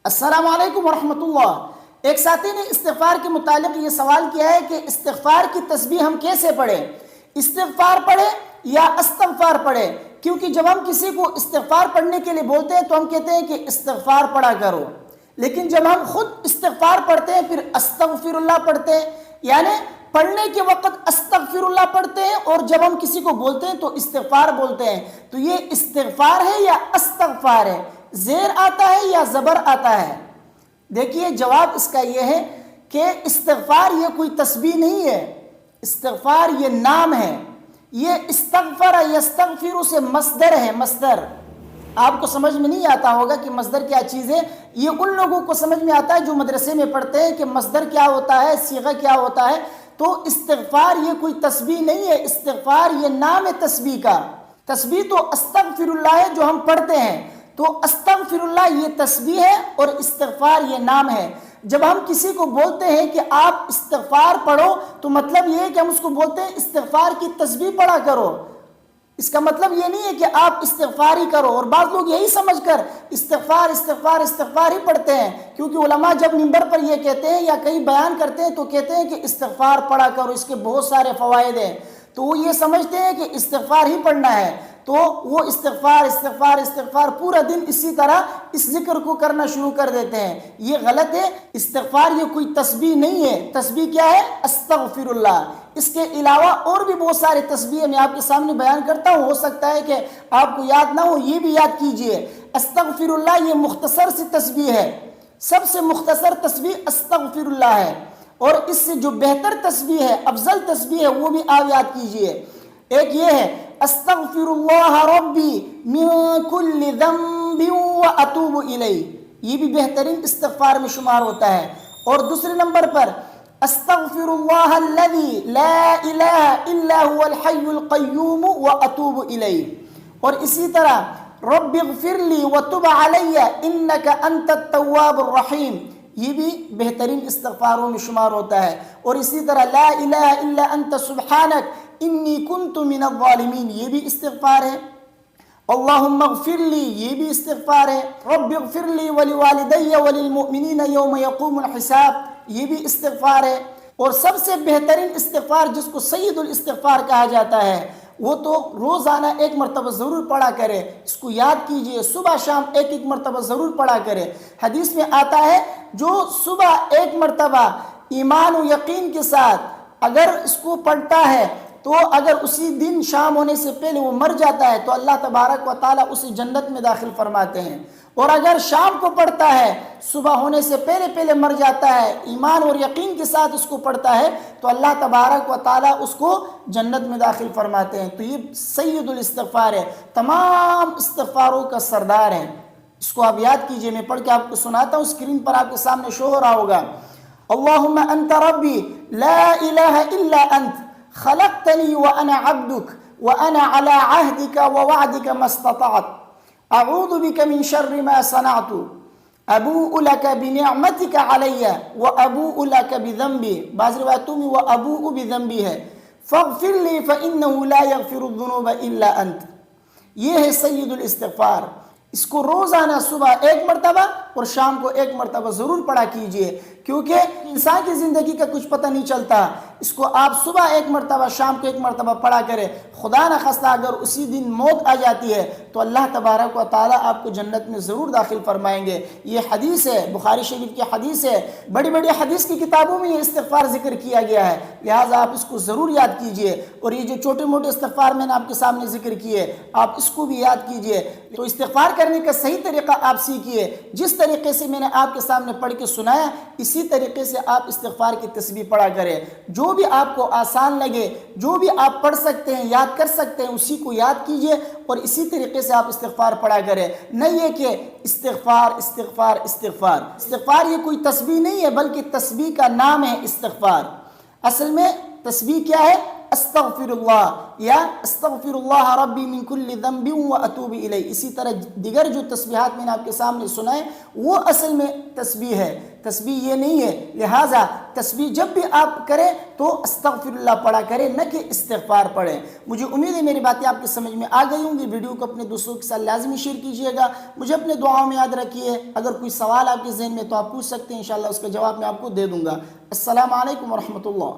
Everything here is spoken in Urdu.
السلام علیکم ورحمۃ اللہ۔ ایک ساتھی نے استغفار کے متعلق یہ سوال کیا ہے کہ استغفار کی تسبیح ہم کیسے پڑھیں؟ استغفار پڑھیں یا استغفار پڑھیں؟ کیونکہ جب ہم کسی کو استغفار پڑھنے کے لیے بولتے ہیں تو ہم کہتے ہیں کہ استغفار پڑھا کرو، لیکن جب ہم خود استغفار پڑھتے ہیں پھر استغفر اللہ پڑھتے ہیں، یعنی پڑھنے کے وقت استغفر اللہ پڑھتے ہیں اور جب ہم کسی کو بولتے ہیں تو استغفار بولتے ہیں، تو یہ استغفار ہے یا استغفار ہے؟ زیر آتا ہے یا زبر آتا ہے؟ دیکھیے جواب اس کا یہ ہے کہ استغفار یہ کوئی تسبیح نہیں ہے، استغفار یہ نام ہے۔ یہ استغفر یستغفر سے مصدر ہے، مصدر۔ آپ کو سمجھ میں نہیں آتا ہوگا کہ مصدر کیا چیز ہے، یہ ان لوگوں کو سمجھ میں آتا ہے جو مدرسے میں پڑھتے ہیں کہ مصدر کیا ہوتا ہے، صیغہ کیا ہوتا ہے۔ تو استغفار یہ کوئی تسبیح نہیں ہے، استغفار یہ نام ہے تسبیح کا۔ تسبیح تو استغفر اللہ ہے جو ہم پڑھتے ہیں، تو استغفر اللہ یہ تسبیح ہے اور استغفار یہ نام ہے۔ جب ہم کسی کو بولتے ہیں کہ آپ استغفار پڑھو تو مطلب یہ ہے کہ ہم اس کو بولتے ہیں استغفار کی تسبیح پڑھا کرو، اس کا مطلب یہ نہیں ہے کہ آپ استغفار ہی کرو۔ اور بعض لوگ یہی سمجھ کر استغفار استغفار استغفار ہی پڑھتے ہیں، کیونکہ علماء جب منبر پر یہ کہتے ہیں یا کہیں بیان کرتے ہیں تو کہتے ہیں کہ استغفار پڑھا کرو، اس کے بہت سارے فوائد ہیں، تو وہ یہ سمجھتے ہیں کہ استغفار ہی پڑھنا ہے، تو وہ استغفار استغفار استغفار پورا دن اسی طرح اس ذکر کو کرنا شروع کر دیتے ہیں۔ یہ غلط ہے، استغفار یہ کوئی تسبیح نہیں ہے۔ تسبیح کیا ہے؟ استغفر اللہ۔ اس کے علاوہ اور بھی بہت سارے تسبیح میں آپ کے سامنے بیان کرتا ہوں، ہو سکتا ہے کہ آپ کو یاد نہ ہو، یہ بھی یاد کیجئے۔ استغفر اللہ یہ مختصر سی تسبیح ہے، سب سے مختصر تسبیح استغفر اللہ ہے، اور اس سے جو بہتر تسبیح ہے، افضل تسبیح ہے، وہ بھی آپ یاد کیجئے۔ ایک یہ ہے استغفر اللہ ربی من کل ذنب واتوب الیہ، یہ بھی بہترین استغفار میں شمار ہوتا ہے۔ اور دوسرے نمبر پر استغفر اللہ الذی لا الہ الا هو الحی القیوم واتوب الیہ، اور اسی طرح رب اغفر لی وتب علی انک انت التواب الرحیم، یہ بھی بہترین استغفاروں میں شمار ہوتا ہے۔ اور اسی طرح لا الہ الا انت سبحانک انی کنت من الظالمین، یہ بھی استغفار ہے۔ اللہم اغفر لی، یہ بھی استغفار ہے۔ رب اغفر لی ولوالدی وللمؤمنین یوم یقوم الحساب، یہ بھی استغفار ہے۔ اور سب سے بہترین استغفار جس کو سید الاستغفار کہا جاتا ہے، وہ تو روزانہ ایک مرتبہ ضرور پڑھا کرے، اس کو یاد کیجئے، صبح شام ایک ایک مرتبہ ضرور پڑھا کرے۔ حدیث میں آتا ہے جو صبح ایک مرتبہ ایمان و یقین کے ساتھ اگر اس کو پڑھتا ہے تو اگر اسی دن شام ہونے سے پہلے وہ مر جاتا ہے تو اللہ تبارک و تعالیٰ اسے جنت میں داخل فرماتے ہیں، اور اگر شام کو پڑھتا ہے صبح ہونے سے پہلے پہلے مر جاتا ہے ایمان اور یقین کے ساتھ اس کو پڑھتا ہے تو اللہ تبارک و تعالیٰ اس کو جنت میں داخل فرماتے ہیں۔ تو یہ سید الاستغفار ہے، تمام استغفاروں کا سردار ہے۔ اس کو آپ یاد کیجئے، میں پڑھ کے آپ کو سناتا ہوں، اسکرین پر آپ کے سامنے شو ہو رہا ہوگا۔ اللہم انت ربی لا الہ الا انت خلقتنی وانا عبدک وانا علی عہدک ووعدک ما استطعت اعوذ بک من شر ما صنعت ابوء لک بنعمتک علی وابوء لک بذنبی، بعض روایتوں میں وابوء بذنبی ہے، فاغفر لی فانہ لا یغفر الذنوب الا انت۔ یہ ہے سید الاستغفار، اس کو روزانہ صبح ایک مرتبہ اور شام کو ایک مرتبہ ضرور پڑھا کیجئے، کیونکہ انسان کی زندگی کا کچھ پتہ نہیں چلتا۔ اس کو آپ صبح ایک مرتبہ شام کو ایک مرتبہ پڑھا کریں، خدا نخواستہ اگر اسی دن موت آ جاتی ہے تو اللہ تبارک و تعالیٰ آپ کو جنت میں ضرور داخل فرمائیں گے۔ یہ حدیث ہے، بخاری شریف کی حدیث ہے، بڑی بڑی حدیث کی کتابوں میں یہ استغفار ذکر کیا گیا ہے، لہٰذا آپ اس کو ضرور یاد کیجئے۔ اور یہ جو چھوٹے موٹے استغفار میں نے آپ کے سامنے ذکر کیے، آپ اس کو بھی یاد کیجئے۔ تو استغفار کرنے کا صحیح طریقہ آپ سیکھیے، جس طریقے سے میں نے آپ کے سامنے پڑھ کے سنایا اسی طریقے سے آپ استغفار کی تسبیح پڑھا کریں، جو بھی آپ کو آسان لگے، جو بھی آپ پڑھ سکتے ہیں، یاد کر سکتے ہیں، اسی کو یاد کیجئے اور اسی طریقے سے آپ استغفار پڑھا کریں۔ نہیں یہ کہ استغفار استغفار استغفار، استغفار یہ کوئی تسبیح نہیں ہے بلکہ تسبیح کا نام ہے استغفار۔ اصل میں تسبیح کیا ہے؟ استغفرullah یا استغفرullah ربی من کل ذنب واتوب الیہ. اسی طرح دیگر جو تسبیحات میں نے آپ کے سامنے سنائے وہ اصل میں تسبیح ہے، تسبیح یہ نہیں ہے. لہٰذا تسبیح جب بھی آپ کریں تو استغفرullah پڑھا کریں، نہ کہ استغفار پڑھیں. مجھے امید ہے میری باتیں آپ کی سمجھ میں آ گئی ہوں گی. ویڈیو کو اپنے دوستوں کے ساتھ لازمی شیئر کیجئے گا. مجھے اپنے دعاؤں میں یاد رکھیے. اگر کوئی سوال آپ کے ذہن میں تو آپ پوچھ سکتے ہیں، انشاءاللہ اس کا جواب میں آپ کو دے دوں گا. السلام علیکم ورحمۃ اللہ.